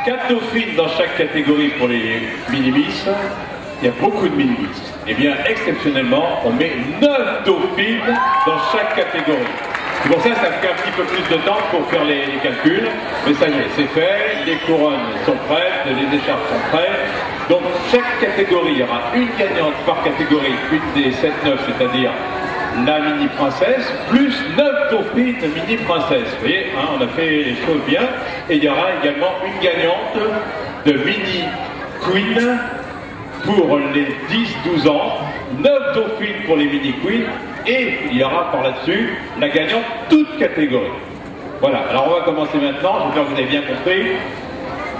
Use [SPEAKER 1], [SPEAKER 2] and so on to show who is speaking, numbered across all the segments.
[SPEAKER 1] 4 dauphines dans chaque catégorie pour les mini-miss. Il y a beaucoup de mini-miss. Eh bien, exceptionnellement, on met 9 dauphines dans chaque catégorie. C'est pour ça que ça fait un petit peu plus de temps pour faire les calculs. Mais ça y est, c'est fait. Les couronnes sont prêtes, les écharpes sont prêtes. Donc, chaque catégorie, il y aura une gagnante par catégorie, une des 7-9, c'est-à-dire la mini-princesse, plus 9 dauphines mini-princesse. Vous voyez, hein, on a fait les choses bien. Et il y aura également une gagnante de mini-queen pour les 10-12 ans, 9 dauphines pour les mini-queens, et il y aura par là-dessus la gagnante toute catégorie. Voilà, alors on va commencer maintenant, j'espère que vous avez bien compris.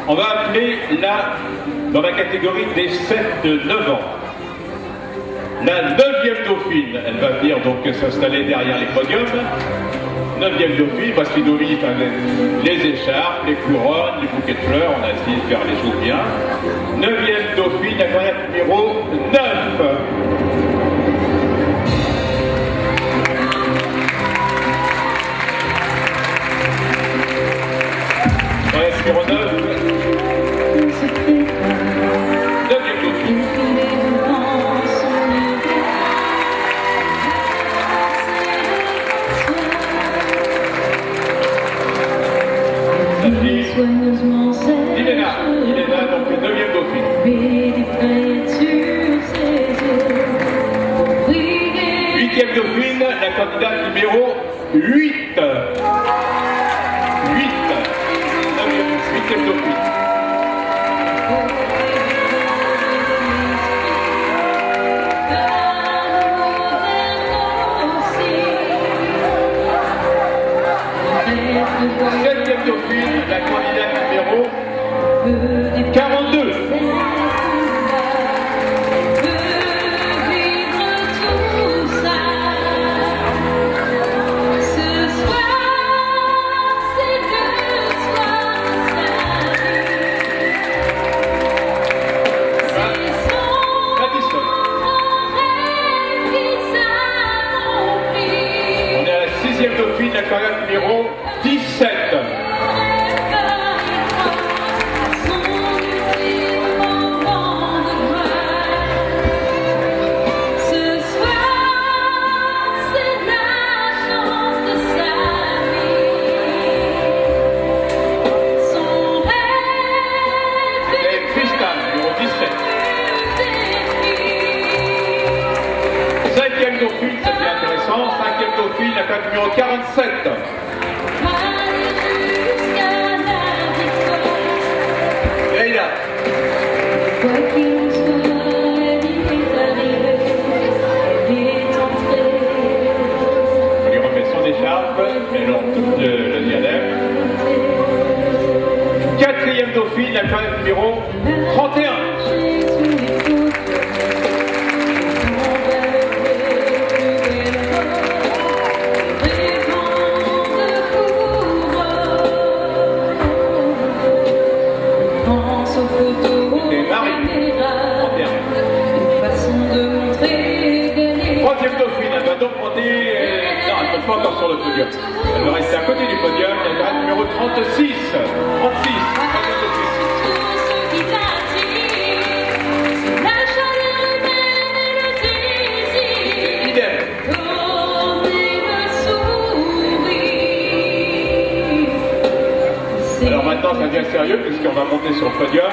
[SPEAKER 1] On va appeler dans la catégorie des 7-9 ans. La 9e dauphine, elle va venir donc s'installer derrière les podiums. 9e dauphine, parce qu'il domine les écharpes, les couronnes, les bouquets de fleurs, on a essayé de faire les choses bien. 9e dauphine, la carrière numéro 9. Carrière numéro 9. 9e dauphine. Il est là, donc le 9e dauphine. 8e dauphine, la candidate numéro 8. 8e dauphine. Septième dauphine, la candidate numéro 42. Dauphine, la carrière numéro 17. Dauphine, ça devient intéressant. 5e dauphine, la carte numéro 47. Et là. On lui remet son écharpe, et alors tout le diadème. 4e dauphine, la carte numéro 31. Dauphine, elle va donc monter. Non, elle ne monte pas encore sur le podium. Elle va rester à côté du podium. Elle va numéro 36. 36. Idem. Alors maintenant, ça devient sérieux puisqu'on va monter sur le podium.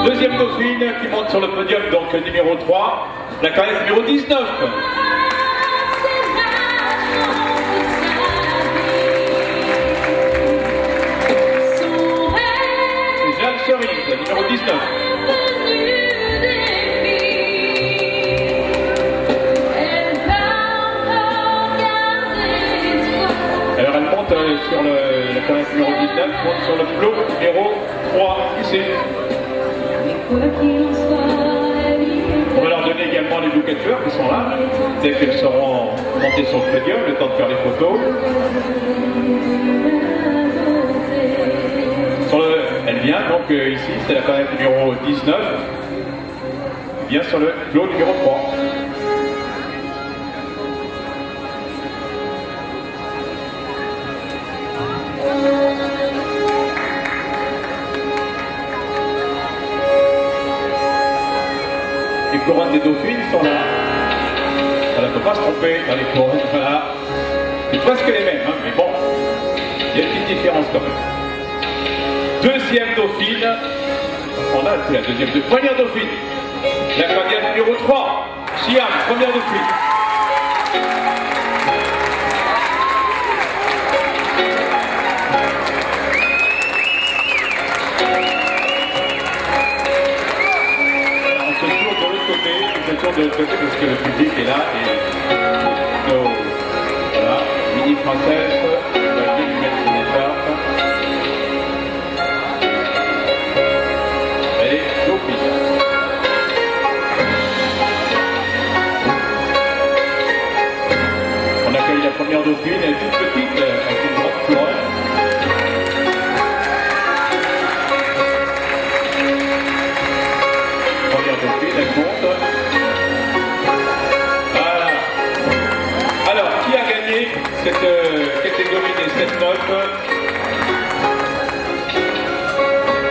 [SPEAKER 1] Deuxième dauphine qui monte sur le podium, donc numéro 3, la carrière numéro 19. Jeanne Cerise, numéro 19. Alors elle monte sur la carrière numéro 19 monte sur le flot numéro 3 ici. On va leur donner également les bouquets de fleurs qui sont là, dès qu'elles seront montées sur le podium, le temps de faire les photos. Elle vient donc ici, c'est la planète numéro 19, vient sur le flot numéro 3. Les couronnes des dauphines sont là. Voilà, il ne faut pas se tromper dans les couronnes. Voilà. C'est presque les mêmes, hein, mais bon, il y a une petite différence quand même. Deuxième dauphine. On a la deuxième dauphine. Première dauphine. La candidature numéro 3. Siam, première dauphine. De l'autre côté parce que le public est là et nos, voilà, mini française, on va bien lui mettre une étape. Et dauphine. On accueille la première dauphine, elle est toute petite, avec une grande couronne. Première dauphine, elle monte. Cette catégorie des 7-9,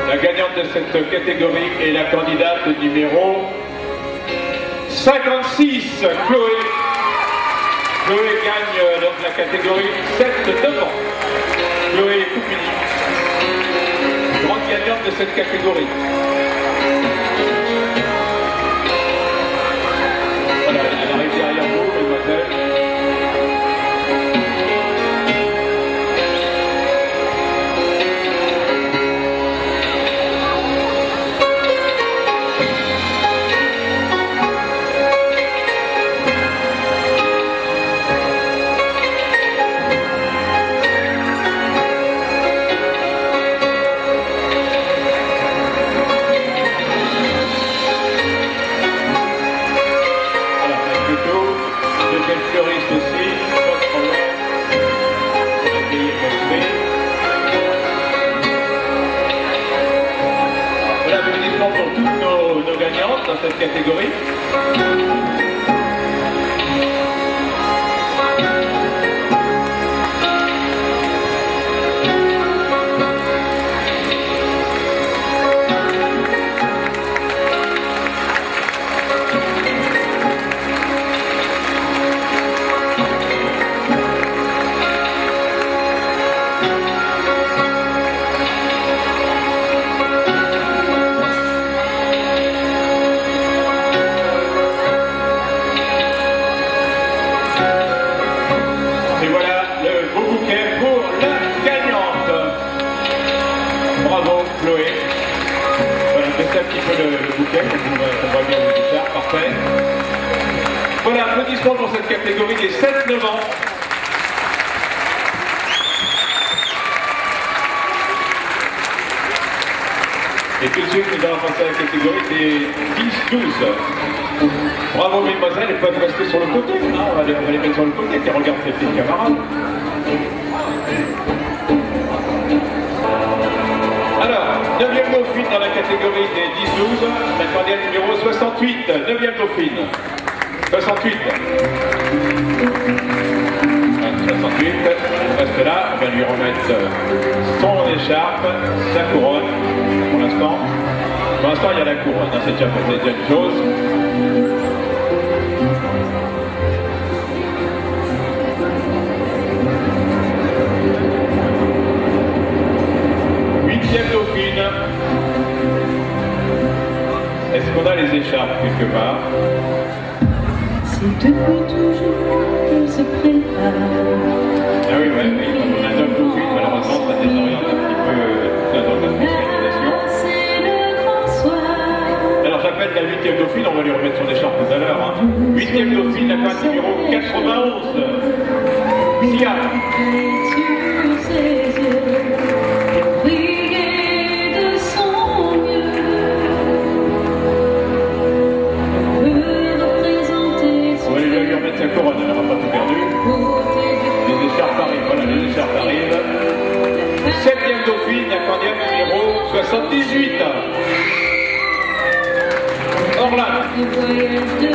[SPEAKER 1] la gagnante de cette catégorie est la candidate numéro 56, Chloé. Chloé gagne donc la catégorie 7-9 ans. Chloé Coupini, grande gagnante de cette catégorie. Voilà, elle arrive derrière vous, mesdemoiselles. Pour toutes nos gagnantes dans cette catégorie. Chloé. Voilà, c'est un petit peu le bouquet, on voit bien le guitare, parfait. Voilà, applaudissements pour cette catégorie des 7-9 ans. Et tout de suite, nous allons passer à la catégorie des 10-12. Bravo mesdemoiselles, elles peuvent rester sur le côté. Hein, on va les mettre sur le côté, qui regardent les petits camarades. Alors, 9e dauphine dans la catégorie des 10-12, la candidate numéro 68, 9e dauphine. 68. 68, elle reste là, on va lui remettre son écharpe, sa couronne, pour l'instant. Pour l'instant, il y a la couronne, hein, c'est déjà une chose. Dauphine. Est-ce qu'on a les écharpes quelque part?
[SPEAKER 2] C'est depuis toujours qu'elle se prépare.
[SPEAKER 1] Ah oui, oui, quand on a 9 dauphines, malheureusement, ça désoriente un petit peu dans la spécialisation. Alors j'appelle la 8e dauphine, on va lui remettre son écharpe tout à l'heure. Hein. 8e dauphine, la classe numéro 91. Sia. Deuxième dauphine, la candidate numéro 78. Orlan.
[SPEAKER 2] Le voyage de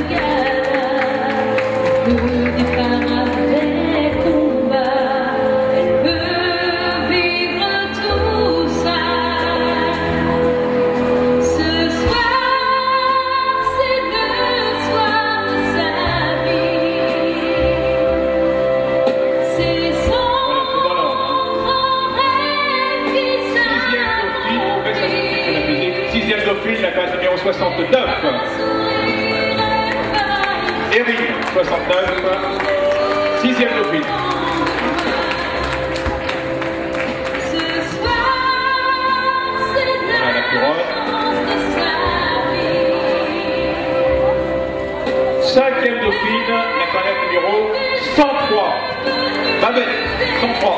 [SPEAKER 2] gala, le départ avec combat, elle peut vivre tout ça. Ce soir, c'est le soir de sa vie. C'est son grand rêve qui s'accomplit.
[SPEAKER 1] Sixième dauphine, la candidate numéro 69. Erin, 69. Sixième dauphine.
[SPEAKER 2] Ce soir, c'est
[SPEAKER 1] Voilà la couronne.
[SPEAKER 2] de sa vie.
[SPEAKER 1] Cinquième dauphine, la candidate numéro 103. Babette, 103.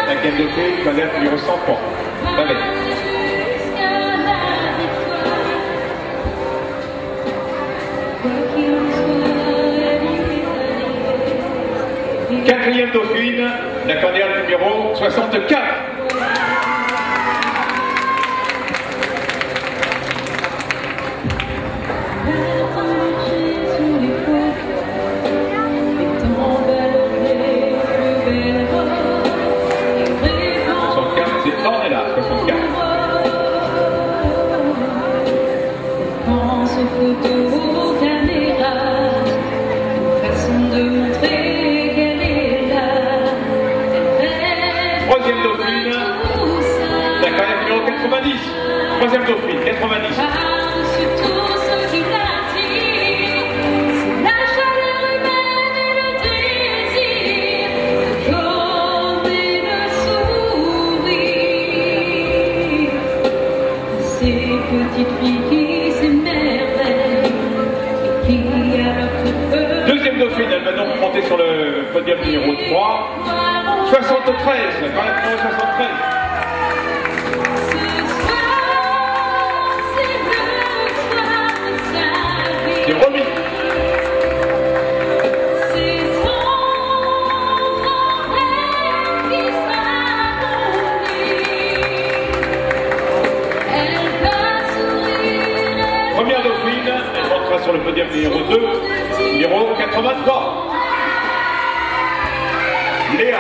[SPEAKER 1] Cinquième dauphine, candidate numéro 103. Babette. Quatrième dauphine, la candidate numéro 64. C'est Ornella, 64.
[SPEAKER 2] Pense aux photos, aux caméras, une façon de montrer qu'elle est là. Elle
[SPEAKER 1] Troisième dauphine,
[SPEAKER 2] tout ça.
[SPEAKER 1] la candidate numéro 90. Troisième dauphine, 90.
[SPEAKER 2] Par-dessus tout ce qui l'attire, c'est la chaleur humaine et le désir de donner le sourire. Ces petites filles qui s'émerveillent et qui à leur toute peur.
[SPEAKER 1] Deuxième dauphine, elle va donc monter sur le podium numéro 3. 73, la candidate numéro 73. C'est remis. Première dauphine, elle montera sur le podium numéro 2, numéro 83. Léa.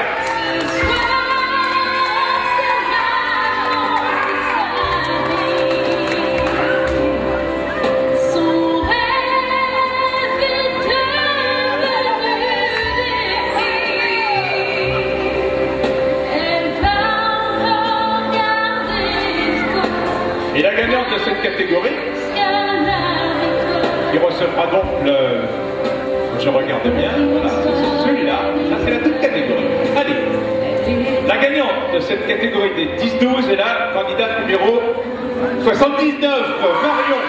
[SPEAKER 1] Et la gagnante de cette catégorie, qui recevra donc le... Je regarde bien, voilà, c'est celui-là, ça c'est la toute catégorie. Allez, la gagnante de cette catégorie des 10-12 est la candidate numéro 79, Marion.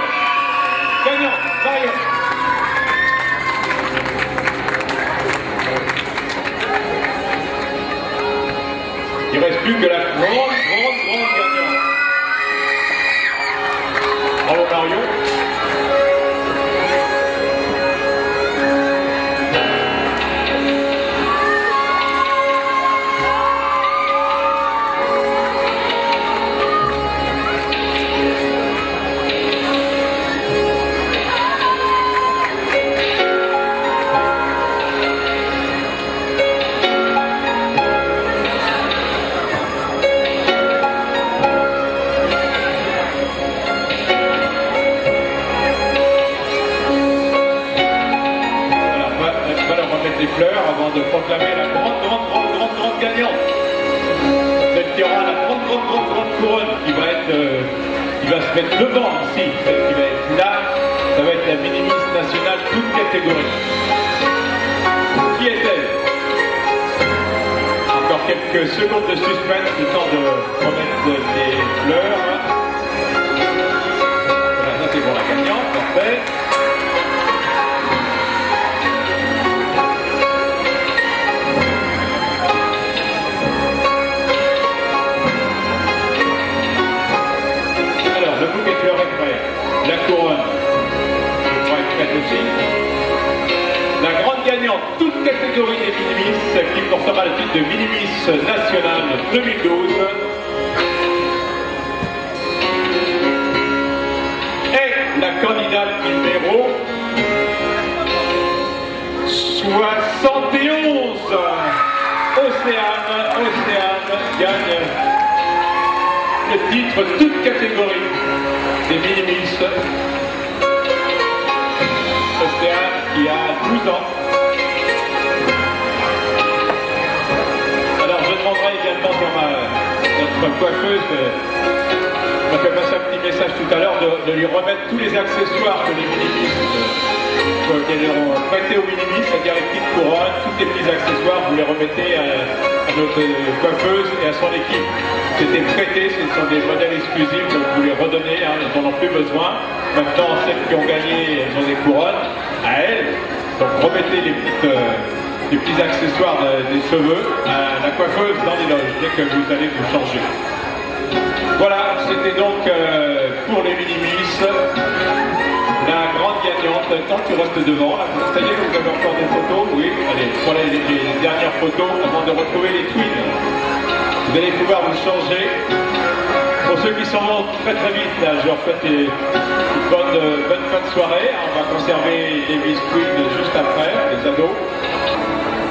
[SPEAKER 1] Gagnante, Marion. Il ne reste plus que la grande gagnante. Bravo Marion. Les fleurs avant de proclamer la grande gagnante. Celle qui aura la grande couronne qui va se mettre devant ici, celle qui va être là, ça va être la mini-miss nationale toute catégorie. Qui est-elle? Encore quelques secondes de suspense, le temps de remettre des fleurs. Voilà, ça c'est pour la gagnante, parfait. La couronne, je crois être faite aussi. La grande gagnante, toute catégorie des mini-miss qui portera le titre de mini-miss nationale 2012 est la candidate numéro 71. Océane gagne le titre toute catégorie des mini-miss. Océane qui a 12 ans. Alors je demanderai également sur notre coiffeuse m'a fait passer un petit message tout à l'heure de lui remettre tous les accessoires que les mini-miss qu'elles ont prêtés aux mini-miss, c'est-à-dire les petites couronnes, tous les petits accessoires, vous les remettez à notre coiffeuse et à son équipe. C'était prêté, ce sont des modèles exclusifs, donc vous les redonnez, hein, elles n'en ont plus besoin. Maintenant, celles qui ont gagné, elles ont des couronnes, à elles. Donc remettez les petits accessoires des cheveux à la coiffeuse dans les loges, dès que vous allez vous changer. Voilà, c'était donc pour les mini-miss. La grande gagnante, tant que tu restes devant, là, ça y est, vous avez encore des photos, oui, allez, voilà les dernières photos avant de retrouver les twins. Vous allez pouvoir vous changer. Pour ceux qui s'en vont très vite, là, je leur souhaite une bonne fin de soirée. On va conserver les Miss Twins juste après, les ados.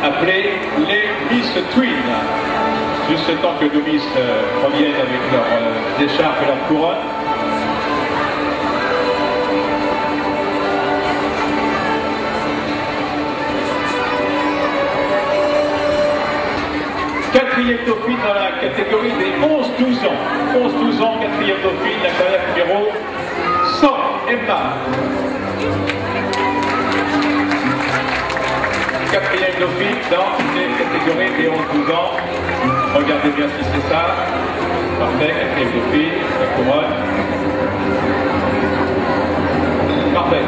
[SPEAKER 1] Appelés les Miss Twins. Juste le temps que nos Miss reviennent avec leurs écharpes et leurs couronnes. Quatrième dauphine dans la catégorie des 11-12 ans. 11-12 ans, quatrième dauphine, la carrière numéro 100, Emma. Quatrième dauphine dans les catégories des 11-12 ans. Regardez bien si c'est ça. Parfait, quatrième dauphine, la couronne. Parfait.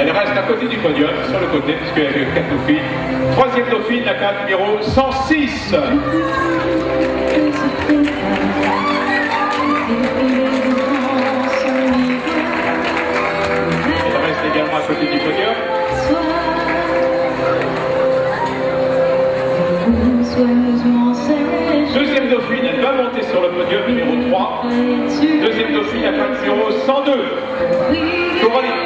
[SPEAKER 1] Elle reste à côté du podium, sur le côté, puisqu'il y a 4 dauphines. Troisième dauphine, la carte numéro 106. Elle reste également à côté du podium. Deuxième dauphine, elle va monter sur le podium, numéro 3. Deuxième dauphine, la carte numéro 102. Coralie.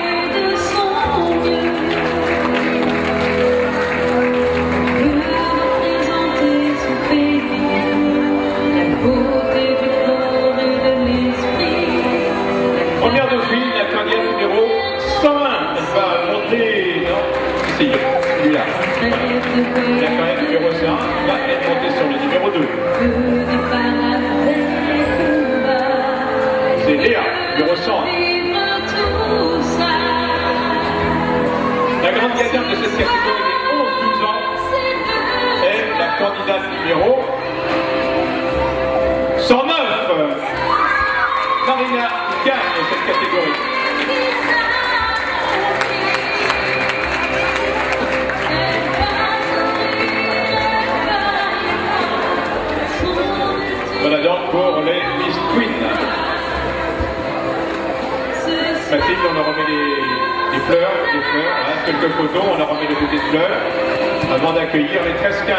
[SPEAKER 1] Première dauphine, la carrière numéro 101. Elle va monter, non, c'est celui-là. La carrière numéro 101 va être montée sur le numéro 2. C'est Léa, numéro 100. La grande gagnante de cette catégorie des 11-12 ans est la candidate numéro 109. Marina gagne cette catégorie. Voilà donc pour les Miss Twins. Mathilde, on leur remet des fleurs, voilà, quelques photos, on leur remet des bouquets de fleurs avant d'accueillir les 13-15.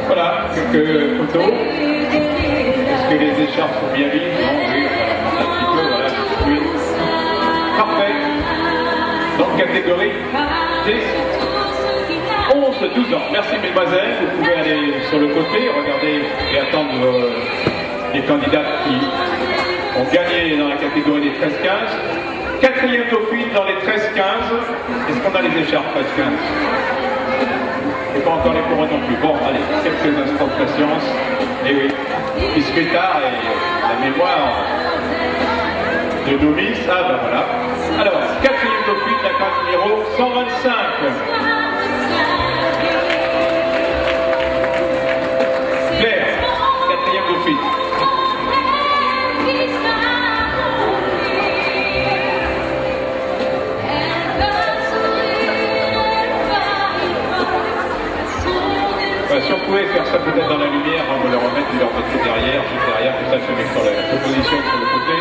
[SPEAKER 1] Voilà, quelques photos. Est-ce que les écharpes sont bien vides? Non, oui, voilà, un petit peu, voilà, oui. Parfait. Donc, catégorie des 11-12 ans. Merci, mesdemoiselles. Vous pouvez aller sur le côté, regarder et attendre les candidates qui ont gagné dans la catégorie des 13-15. Quatrième dauphine dans les 13-15. Est-ce qu'on a les écharpes 13-15? Et pas encore les couronnes non plus. Bon, allez, quelques instants de patience. Et oui, il se fait tard et la mémoire de novice. Ah ben voilà. Alors, quatrième dauphine, la carte numéro 125. Claire, quatrième dauphine. Si on pouvait faire ça peut-être dans la lumière, on va le remettre, on le remettre derrière, juste derrière, comme ça je mets sur la composition sur le côté.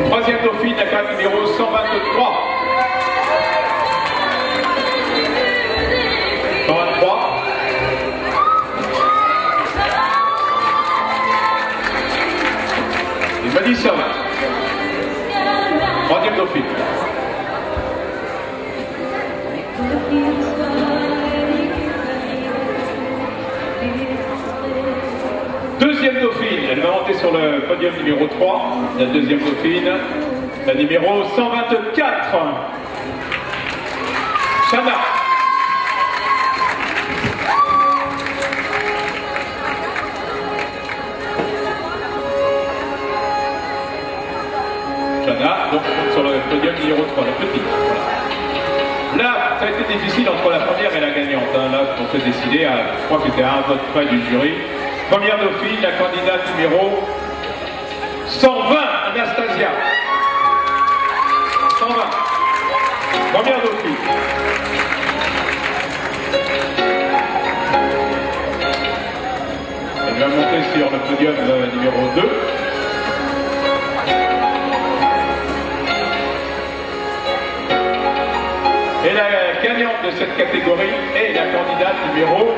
[SPEAKER 1] Troisième dauphine, la carte numéro 123. 123. Et Madison. Troisième dauphine. Deuxième dauphine, elle va monter sur le podium numéro 3, la deuxième dauphine, la numéro 124. Chana. Chana, donc sur le podium numéro 3, la petite. Voilà. Là, ça a été difficile entre la première et la gagnante. Hein. Là, on s'est décidé, je crois que c'était à un vote près du jury. Première dauphine, la candidate numéro 120, Anastasia. 120. Première dauphine. Elle va monter sur le podium numéro 2. Et la gagnante de cette catégorie est la candidate numéro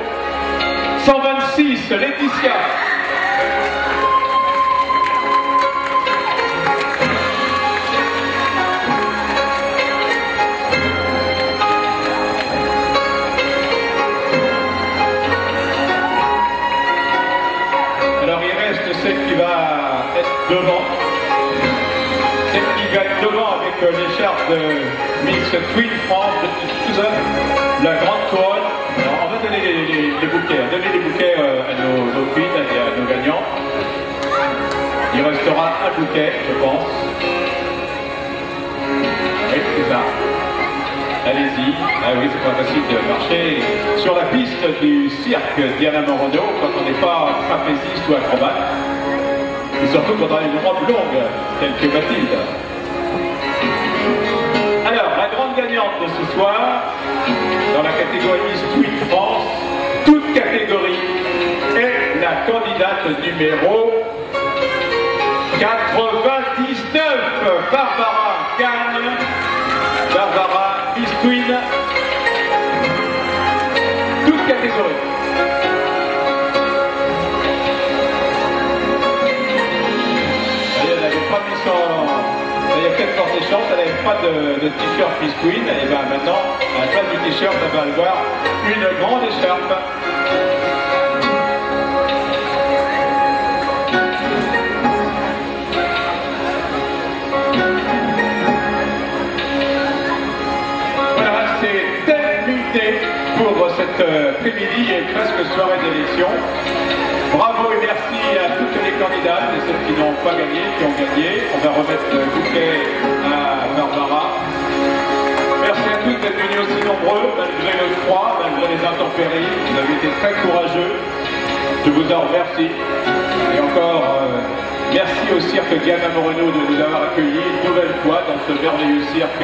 [SPEAKER 1] 126, Laetitia. Alors il reste celle qui va être devant. Celle qui va être devant avec l'écharpe de Miss Twin France de Susan, la grande couronne. Alors, on va donner les bouquets. Donner les bouquets à nos dauphines et à nos gagnants. Il restera un bouquet, je pense. Oui, c'est ça. Allez-y. Ah oui, c'est pas facile de marcher sur la piste du cirque Diana Moreno quand on n'est pas trapéziste ou acrobate. Et surtout quand on a une robe longue, telle que Mathilde. Alors, la grande gagnante de ce soir, dans la catégorie Miss Twin France, toute catégorie, est la candidate numéro 99, Barbara gagne. Barbara, Miss Twin, toute catégorie. Elle n'avait pas mis son... Il y a peut-être porté chance, elle n'avait pas de t-shirt Miss Twin, et bien maintenant, à la place du t-shirt, elle va avoir une grande écharpe. Voilà, c'est terminé pour cette après-midi et presque soirée d'élection. Bravo et merci à toutes les candidates et celles qui n'ont pas gagné, qui ont gagné. On va remettre le bouquet à Barbara. Merci à toutes d'être venus aussi nombreux, malgré le froid, malgré les intempéries. Vous avez été très courageux. Je vous en remercie. Et encore, merci au cirque Diana Moreno de nous avoir accueillis une nouvelle fois dans ce merveilleux cirque.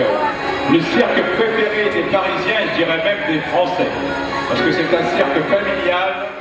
[SPEAKER 1] Le cirque préféré des Parisiens et je dirais même des Français. Parce que c'est un cirque familial.